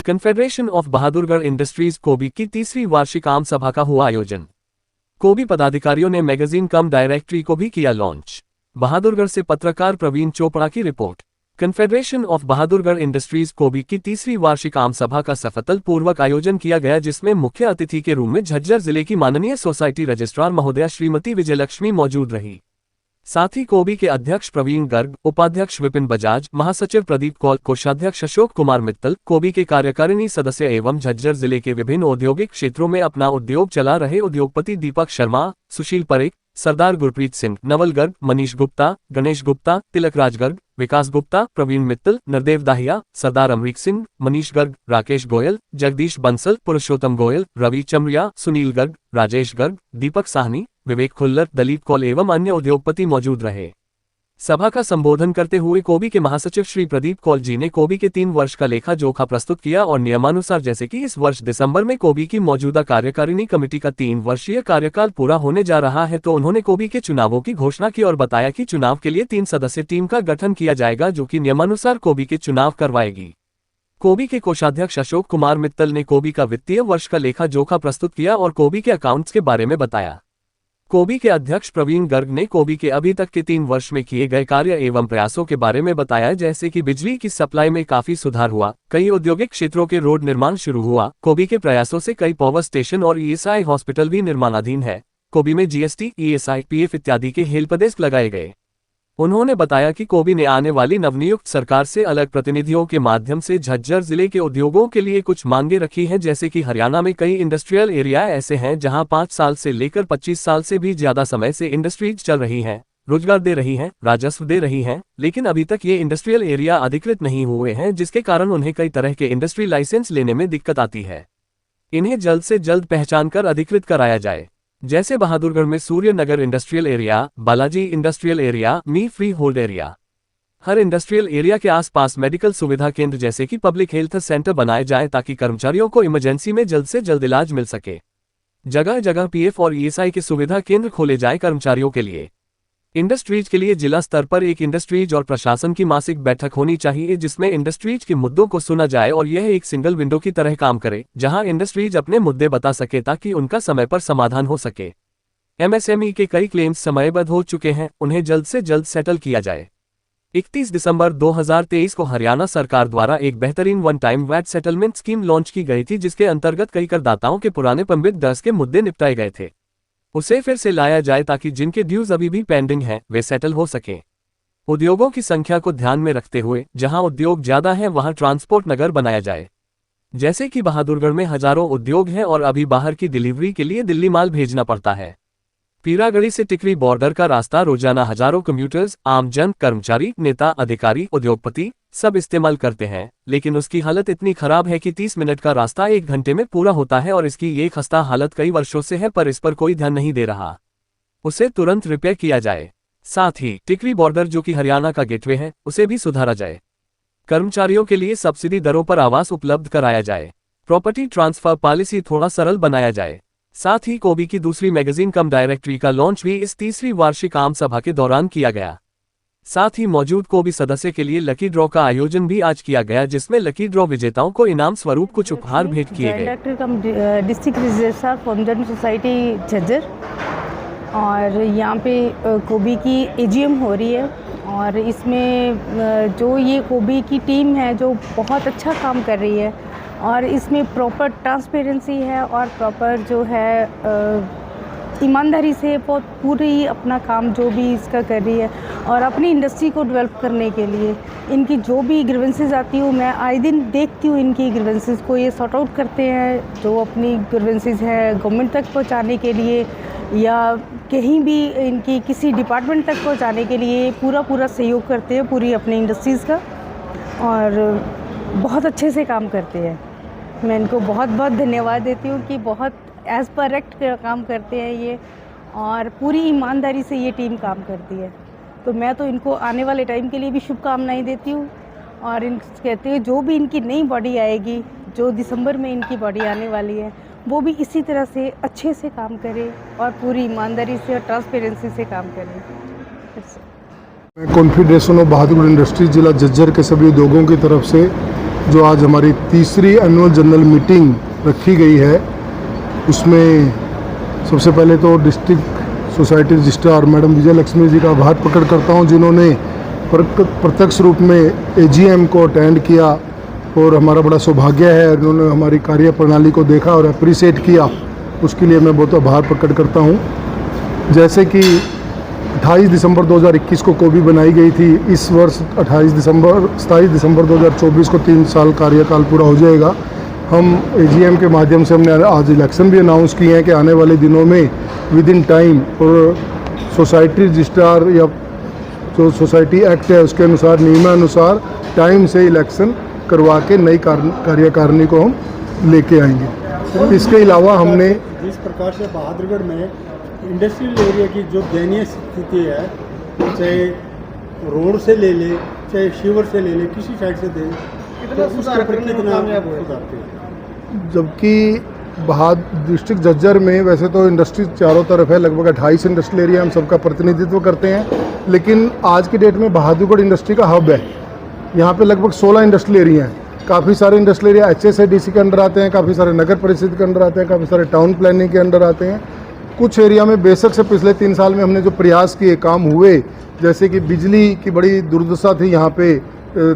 Confederation of Bahadurgarh industries कोबी की तीसरी वार्षिक आम सभा का हुआ आयोजन। कोबी पदाधिकारियों ने मैगजीन कम डायरेक्टरी को भी किया लॉन्च। बहादुरगढ़ से पत्रकार प्रवीण चोपड़ा की report. Confederation of Bahadurgarh industries कोबी की तीसरी वार्षिक आम सभा का सफलतापूर्वक आयोजन किया गया, जिसमें मुख्य अतिथि के रूप में झज्जर जिले की माननीय सोसाइटी रजिस्ट्रार महोदया श्रीमती विजयलक्ष्मी मौजूद रही। साथ ही कोबी के अध्यक्ष प्रवीण गर्ग, उपाध्यक्ष विपिन बजाज, महासचिव प्रदीप कौल, कोषाध्यक्ष अशोक कुमार मित्तल, कोबी के कार्यकारिणी सदस्य एवं झज्जर जिले के विभिन्न औद्योगिक क्षेत्रों में अपना उद्योग चला रहे उद्योगपति दीपक शर्मा, सुशील परेख, सरदार गुरप्रीत सिंह, नवल गर्ग, मनीष गुप्ता, गणेश गुप्ता, तिलक राज गर्ग, विकास गुप्ता, प्रवीण मित्तल, नरदेव दाहिया, सरदार अमरीक सिंह, मनीष गर्ग, राकेश गोयल, जगदीश बंसल, पुरुषोत्तम गोयल, रवि चमरिया, सुनील गर्ग, राजेश गर्ग, दीपक साहनी, विवेक खुल्लर, दलीप कौल एवं अन्य उद्योगपति मौजूद रहे। सभा का संबोधन करते हुए कोबी के महासचिव श्री प्रदीप कौल जी ने कोबी के 3 वर्ष का लेखा जोखा प्रस्तुत किया और नियमानुसार जैसे कि इस वर्ष दिसंबर में कोबी की मौजूदा कार्यकारिणी कमेटी का 3 वर्षीय कार्यकाल पूरा होने जा रहा है, तो उन्होंने कोबी के चुनावों की घोषणा की और बताया कि चुनाव के लिए 3 सदस्यीय टीम का गठन किया जाएगा, जो कि नियमानुसार कोबी के चुनाव करवाएगी। कोबी के कोषाध्यक्ष अशोक कुमार मित्तल ने कोबी का वित्तीय वर्ष का लेखा जोखा प्रस्तुत किया और कोबी के अकाउंट्स के बारे में बताया। कोबी के अध्यक्ष प्रवीण गर्ग ने कोबी के अभी तक के 3 वर्ष में किए गए कार्य एवं प्रयासों के बारे में बताया, जैसे कि बिजली की सप्लाई में काफी सुधार हुआ, कई औद्योगिक क्षेत्रों के रोड निर्माण शुरू हुआ, कोबी के प्रयासों से कई पावर स्टेशन और ईएसआई हॉस्पिटल भी निर्माणाधीन है, कोबी में जीएसटी, ईएसआई, पीएफ इत्यादि के हेल्पडेस्क लगाए गए। उन्होंने बताया कि कोबी ने आने वाली नवनियुक्त सरकार से अलग प्रतिनिधियों के माध्यम से झज्जर जिले के उद्योगों के लिए कुछ मांगे रखी हैं, जैसे कि हरियाणा में कई इंडस्ट्रियल एरिया ऐसे हैं जहां 5 साल से लेकर 25 साल से भी ज्यादा समय से इंडस्ट्रीज चल रही हैं, रोजगार दे रही हैं, राजस्व दे रही हैं, लेकिन अभी तक ये इंडस्ट्रियल एरिया अधिकृत नहीं हुए हैं, जिसके कारण उन्हें कई तरह के इंडस्ट्री लाइसेंस लेने में दिक्कत आती है। इन्हें जल्द से जल्द पहचान कर अधिकृत कराया जाए, जैसे बहादुरगढ़ में Suryanagar industrial area, Balaji industrial area, मी फ्री होल्ड एरिया। हर इंडस्ट्रियल एरिया के आसपास मेडिकल सुविधा केंद्र जैसे कि पब्लिक हेल्थ सेंटर बनाए जाएं, ताकि कर्मचारियों को इमरजेंसी में जल्द से जल्द इलाज मिल सके। जगह जगह पीएफ और ईएसआई के सुविधा केंद्र खोले जाए कर्मचारियों के लिए। इंडस्ट्रीज के लिए जिला स्तर पर एक इंडस्ट्रीज और प्रशासन की मासिक बैठक होनी चाहिए, जिसमें इंडस्ट्रीज के मुद्दों को सुना जाए और यह एक सिंगल विंडो की तरह काम करे, जहां इंडस्ट्रीज अपने मुद्दे बता सके ताकि उनका समय पर समाधान हो सके। एमएसएमई के कई क्लेम्स समयबद्ध हो चुके हैं, उन्हें जल्द से जल्द सेटल किया जाए। 31 दिसंबर 2023 को हरियाणा सरकार द्वारा एक बेहतरीन one time VAT settlement scheme launch की गई थी, जिसके अंतर्गत कई करदाताओं के पुराने पंबित दर्ज के मुद्दे निपटाए गए थे। उसे फिर से लाया जाए ताकि जिनके ड्यूज अभी भी पेंडिंग हैं वे सेटल हो सकें। उद्योगों की संख्या को ध्यान में रखते हुए जहां उद्योग ज्यादा है वहां ट्रांसपोर्ट नगर बनाया जाए, जैसे कि बहादुरगढ़ में हजारों उद्योग हैं और अभी बाहर की डिलीवरी के लिए दिल्ली माल भेजना पड़ता है। पीरागढ़ी से टिकरी बॉर्डर का रास्ता रोजाना हजारों कम्यूटर्स, आमजन, कर्मचारी, नेता, अधिकारी, उद्योगपति सब इस्तेमाल करते हैं, लेकिन उसकी हालत इतनी खराब है कि 30 मिनट का रास्ता 1 घंटे में पूरा होता है और इसकी ये खस्ता हालत कई वर्षों से है, पर इस पर कोई ध्यान नहीं दे रहा। उसे तुरंत रिपेयर किया जाए। साथ ही टिकरी बॉर्डर जो कि हरियाणा का गेटवे है, उसे भी सुधारा जाए। कर्मचारियों के लिए सब्सिडी दरों पर आवास उपलब्ध कराया जाए। प्रॉपर्टी ट्रांसफर पॉलिसी थोड़ा सरल बनाया जाए। साथ ही कोबी की दूसरी मैगजीन कम डायरेक्टरी का लॉन्च भी इस तीसरी वार्षिक आम सभा के दौरान किया गया। साथ ही मौजूद कोबी सदस्य के लिए लकी ड्रॉ का आयोजन भी आज किया गया, जिसमें लकी ड्रॉ विजेताओं को इनाम स्वरूप कुछ उपहार भेंट किए गए। डायरेक्टर कम डिस्ट्रिक्ट रजिस्ट्रार फॉर्मजन सोसाइटी झज्जर, और यहाँ पे कोबी की एजीएम हो रही है और इसमें जो ये कोबी की टीम है जो बहुत अच्छा काम कर रही है और इसमें प्रॉपर ट्रांसपेरेंसी है और प्रॉपर जो है ईमानदारी से बहुत पूरी अपना काम जो भी इसका कर रही है और अपनी इंडस्ट्री को डेवलप करने के लिए इनकी जो भी ग्रीवेंसेस आती हूँ मैं आए दिन देखती हूँ, इनकी ग्रीवेंसेस को ये सॉर्ट आउट करते हैं। जो अपनी ग्रीवेंसेस है गवर्नमेंट तक पहुँचाने के लिए या कहीं भी इनकी किसी डिपार्टमेंट तक पहुँचाने के लिए पूरा सहयोग करते हैं पूरी अपनी इंडस्ट्रीज़ का, और बहुत अच्छे से काम करते हैं। मैं इनको बहुत बहुत धन्यवाद देती हूँ कि बहुत एज़ पर एक्ट काम करते हैं ये और पूरी ईमानदारी से ये टीम काम करती है। तो मैं तो इनको आने वाले टाइम के लिए भी शुभकामनाएं देती हूँ और इन कहते हैं जो भी इनकी नई बॉडी आएगी, जो दिसंबर में इनकी बॉडी आने वाली है, वो भी इसी तरह से अच्छे से काम करे और पूरी ईमानदारी से और ट्रांसपेरेंसी से काम करे। कॉन्फेडरेशन ऑफ बहादुरगढ़ इंडस्ट्रीज जिला झज्जर के सभी उद्योगों की तरफ से जो आज हमारी तीसरी एनुअल जनरल मीटिंग रखी गई है, उसमें सबसे पहले तो डिस्ट्रिक्ट सोसाइटी रजिस्ट्रार मैडम विजय लक्ष्मी जी का आभार प्रकट करता हूं, जिन्होंने प्रत्यक्ष रूप में एजीएम को अटेंड किया और हमारा बड़ा सौभाग्य है, उन्होंने हमारी कार्य प्रणाली को देखा और अप्रिशिएट किया, उसके लिए मैं बहुत आभार प्रकट करता हूं। जैसे कि 28 दिसंबर 2021 को कोबी बनाई गई थी, इस वर्ष 27 दिसंबर 2024 को 3 साल कार्यकाल पूरा हो जाएगा। हम एजीएम के माध्यम से हमने आज इलेक्शन भी अनाउंस किए हैं कि आने वाले दिनों में विद इन टाइम और सोसाइटी रजिस्ट्रार या जो सोसाइटी एक्ट है उसके अनुसार, नियमानुसार टाइम से इलेक्शन करवा के नई कार्यकारिणी को हम लेके आएंगे। इसके अलावा हमने जिस प्रकार से बहादुरगढ़ में इंडस्ट्रियल एरिया की जो दयनीय स्थिति है, चाहे रोड से ले ले, चाहे शिवर से ले ले, किसी साइड से दे, तो उसके ऊपर कितना सुधारते हैं। जबकि डिस्ट्रिक्ट झज्जर में वैसे तो इंडस्ट्री चारों तरफ है, लगभग 28 इंडस्ट्रियल एरिया हम सबका प्रतिनिधित्व करते हैं, लेकिन आज की डेट में बहादुरगढ़ इंडस्ट्री का हब है। यहाँ पे लगभग 16 इंडस्ट्रियल एरिया हैं। काफ़ी सारे इंडस्ट्रियल एरिया HSIDC के अंडर आते हैं, काफ़ी सारे नगर परिषद के अंडर आते हैं, काफ़ी सारे टाउन प्लानिंग के अंडर आते हैं। कुछ एरिया में बेशक से पिछले 3 साल में हमने जो प्रयास किए, काम हुए, जैसे कि बिजली की बड़ी दुर्दशा थी यहाँ पे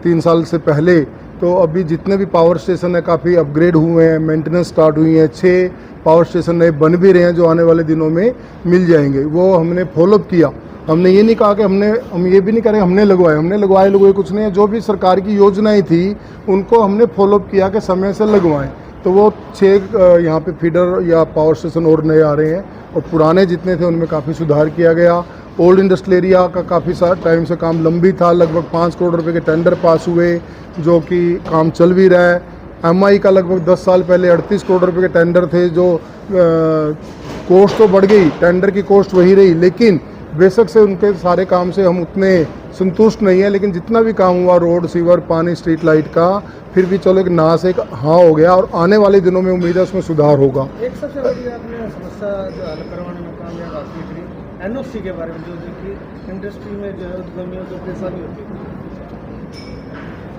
3 साल से पहले, तो अभी जितने भी पावर स्टेशन है काफ़ी अपग्रेड हुए हैं, मेंटेनेंस स्टार्ट हुई है, 6 पावर स्टेशन नए बन भी रहे हैं जो आने वाले दिनों में मिल जाएंगे। वो हमने फॉलोअप किया। हमने ये नहीं कहा कि हम ये भी नहीं करें हमने लगवाए कुछ नहीं है। जो भी सरकार की योजनाएं थी उनको हमने फॉलोअप किया कि समय से लगवाएं। तो वो 6 यहाँ पे फीडर या पावर स्टेशन और नए आ रहे हैं और पुराने जितने थे उनमें काफ़ी सुधार किया गया। ओल्ड इंडस्ट्रियल एरिया का काफ़ी टाइम से काम लंबी था, लगभग 5 करोड़ रुपए के टेंडर पास हुए जो कि काम चल भी रहा है। MI का लगभग 10 साल पहले 38 करोड़ रुपए के टेंडर थे, जो कॉस्ट तो बढ़ गई, टेंडर की कॉस्ट वही रही, लेकिन बेशक से उनके सारे काम से हम उतने संतुष्ट नहीं है। लेकिन जितना भी काम हुआ रोड, सीवर, पानी, स्ट्रीट लाइट का, फिर भी चलो एक ना से एक हाँ हो गया और आने वाले दिनों में उम्मीद है उसमें सुधार होगा। एक सबसे बड़ी आपने समस्या जो हल करवाने में कामयाब हासिल करी, NOC के बारे में, जो देखिए इंडस्ट्री में जो है उद्यमियों को परेशानी होती है।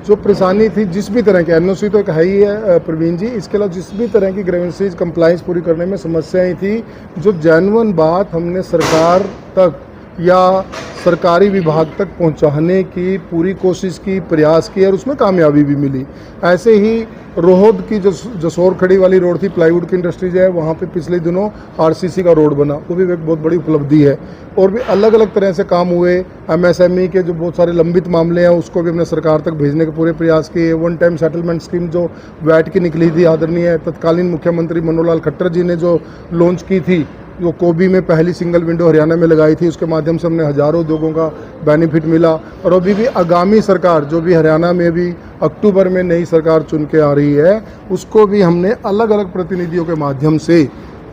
जो परेशानी थी जिस भी तरह की, NOC तो एक है ही है प्रवीण जी, इसके अलावा जिस भी तरह की ग्रीवेंसीज कंप्लाइंस पूरी करने में समस्याएं थी, जो जेन्युइन बात हमने सरकार तक या सरकारी विभाग तक पहुंचाने की पूरी कोशिश की, प्रयास किए और उसमें कामयाबी भी मिली। ऐसे ही रोहद की जो जसोर खड़ी वाली रोड थी, प्लाईवुड की इंडस्ट्रीज है, वहाँ पे पिछले दिनों RCC का रोड बना, वो भी एक बहुत बड़ी उपलब्धि है। और भी अलग अलग तरह से काम हुए। MSME के जो बहुत सारे लंबित मामले हैं उसको भी हमने सरकार तक भेजने के पूरे प्रयास किए। 1 टाइम सेटलमेंट स्कीम जो वैट की निकली थी, आदरणीय तत्कालीन मुख्यमंत्री मनोहर लाल खट्टर जी ने जो लॉन्च की थी, जो कोबी में पहली सिंगल विंडो हरियाणा में लगाई थी, उसके माध्यम से हमने हज़ारों उद्योगों का बेनिफिट मिला। और अभी भी आगामी सरकार जो भी हरियाणा में भी अक्टूबर में नई सरकार चुन के आ रही है, उसको भी हमने अलग अलग प्रतिनिधियों के माध्यम से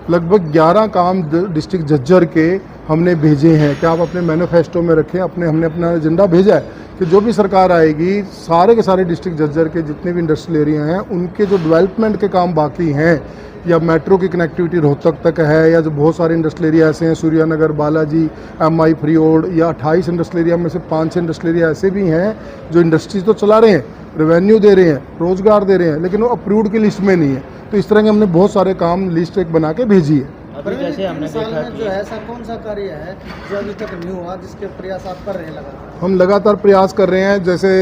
लगभग 11 काम डिस्ट्रिक्ट झज्जर के हमने भेजे हैं कि आप अपने मैनिफेस्टो में रखें। हमने अपना एजेंडा भेजा है कि जो भी सरकार आएगी, सारे के सारे डिस्ट्रिक्ट झज्जर के जितने भी इंडस्ट्रियल एरिया हैं उनके जो डेवलपमेंट के काम बाकी हैं, या मेट्रो की कनेक्टिविटी रोहतक तक है, या जो बहुत सारे इंडस्ट्रियल एरिया ऐसे हैं, सूर्यानगर, बालाजी, MI फ्रीओड, या 28 इंडस्ट्रियल एरिया में से 5-6 इंडस्ट्रियल एरिया ऐसे भी हैं जो इंडस्ट्रीज तो चला रहे हैं, रेवेन्यू दे रहे हैं, रोजगार दे रहे हैं, लेकिन वो अप्रूव्ड की लिस्ट में नहीं है। तो इस तरह के हमने बहुत सारे काम लिस्ट एक बना के भेजी है। अभी जैसे हमने देखा कि जो है ऐसा कौन सा कार्य है जो अभी तक नहीं हुआ, जिसके प्रयास आप कर रहे हैं लगातार? हम लगातार प्रयास कर रहे हैं। जैसे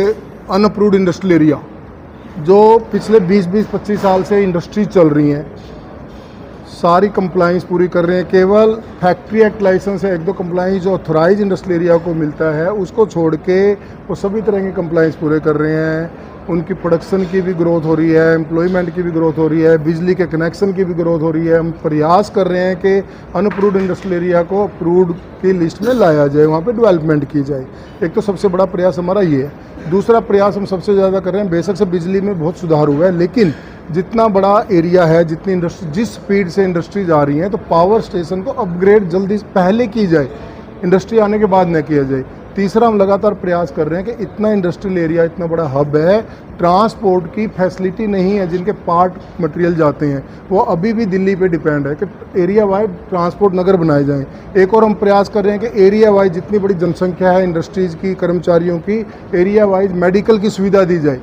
अनअप्रूव्ड इंडस्ट्रियल एरिया जो पिछले 20-25 साल से इंडस्ट्री चल रही हैं, सारी कंप्लाइंस पूरी कर रहे हैं। केवल फैक्ट्री एक्ट लाइसेंस है 1-2 कंप्लाइंस जो ऑथराइज इंडस्ट्रियल एरिया को मिलता है, उसको छोड़ के वो सभी तरह के कंप्लाइंस पूरे कर रहे हैं। उनकी प्रोडक्शन की भी ग्रोथ हो रही है, एम्प्लॉयमेंट की भी ग्रोथ हो रही है, बिजली के कनेक्शन की भी ग्रोथ हो रही है। हम प्रयास कर रहे हैं कि अनअप्रूव्ड इंडस्ट्रियल एरिया को अप्रूव्ड की लिस्ट में लाया जाए, वहाँ पे डेवलपमेंट की जाए। एक तो सबसे बड़ा प्रयास हमारा ये है। दूसरा प्रयास हम सबसे ज़्यादा कर रहे हैं, बेशक से बिजली में बहुत सुधार हुआ है, लेकिन जितना बड़ा एरिया है, जितनी इंडस्ट्री, जिस स्पीड से इंडस्ट्रीज आ रही हैं, तो पावर स्टेशन को अपग्रेड जल्दी पहले की जाए, इंडस्ट्री आने के बाद न किया जाए। तीसरा, हम लगातार प्रयास कर रहे हैं कि इतना इंडस्ट्रियल एरिया, इतना बड़ा हब है, ट्रांसपोर्ट की फैसिलिटी नहीं है, जिनके पार्ट मटेरियल जाते हैं वो अभी भी दिल्ली पे डिपेंड है, कि एरिया वाइज ट्रांसपोर्ट नगर बनाए जाएं। एक और हम प्रयास कर रहे हैं कि एरिया वाइज जितनी बड़ी जनसंख्या है इंडस्ट्रीज़ की, कर्मचारियों की, एरिया वाइज मेडिकल की सुविधा दी जाए।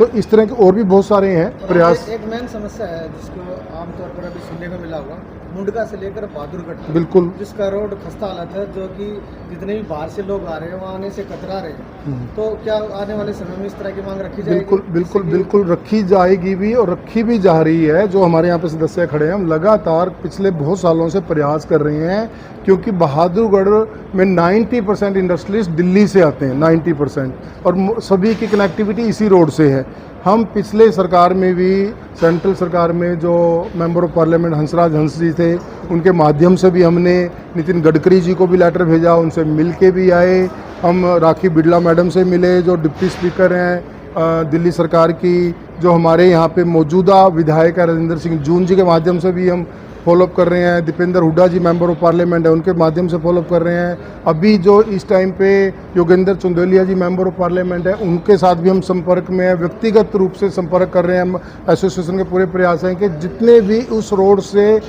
तो इस तरह के और भी बहुत सारे हैं प्रयास। एक मेन समस्या है जिसको आमतौर पर अभी सुनने को मिला हुआ, मुंडका से लेकर बहादुरगढ़ तक, बिल्कुल जिसका रोड खस्ता हालत है, जो कि जितने भी बाहर से लोग आ रहे हैं वहाँ आने से कतरा रहे हैं। तो क्या आने वाले समय में इस तरह की मांग रखी जाएगी? बिल्कुल बिल्कुल बिल्कुल रखी जाएगी भी और रखी भी जा रही है। जो हमारे यहाँ पे सदस्य खड़े हैं, हम लगातार पिछले बहुत सालों से प्रयास कर रहे हैं, क्योंकि बहादुरगढ़ में 90% इंडस्ट्रीज दिल्ली से आते हैं, 90%, और सभी की कनेक्टिविटी इसी रोड से है। हम पिछले सरकार में भी, सेंट्रल सरकार में जो member of parliament Hansraj Hans जी थे, उनके माध्यम से भी हमने नितिन गडकरी जी को भी लेटर भेजा, उनसे मिल के भी आए। हम राखी बिड़ला मैडम से मिले जो डिप्टी स्पीकर हैं दिल्ली सरकार की, जो हमारे यहाँ पे मौजूदा विधायक है राजेंद्र सिंह जून जी के माध्यम से भी हम फॉलोअप कर रहे हैं। दीपेंद्र हुड्डा जी मेंबर ऑफ पार्लियामेंट है, उनके माध्यम से फॉलोअप कर रहे हैं। अभी जो इस टाइम पे योगेंद्र चंदोलिया जी मेंबर ऑफ पार्लियामेंट है, उनके साथ भी हम संपर्क में हैं, व्यक्तिगत रूप से संपर्क कर रहे हैं। हम एसोसिएशन के पूरे प्रयास हैं कि जितने भी उस रोड से,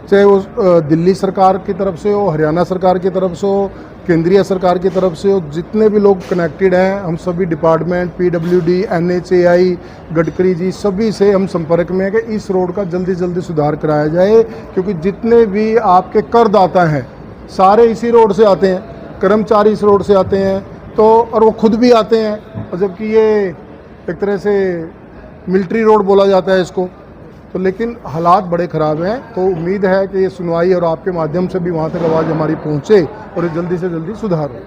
चाहे वो दिल्ली सरकार की तरफ से हो, हरियाणा सरकार की तरफ से हो, केंद्रीय सरकार की तरफ से हो, जितने भी लोग कनेक्टेड हैं, हम सभी department, PWD, NHAI, Gadkari ji, सभी से हम संपर्क में हैं कि इस रोड का जल्दी जल्दी सुधार कराया जाए। क्योंकि जितने भी आपके करदाता हैं सारे इसी रोड से आते हैं, कर्मचारी इस रोड से आते हैं, तो और वो खुद भी आते हैं, और जबकि ये एक तरह से मिलिट्री रोड बोला जाता है इसको। तो लेकिन हालात बड़े ख़राब हैं, तो उम्मीद है कि ये सुनवाई और आपके माध्यम से भी वहाँ तक आवाज़ हमारी पहुँचे और ये जल्दी से जल्दी सुधार हो।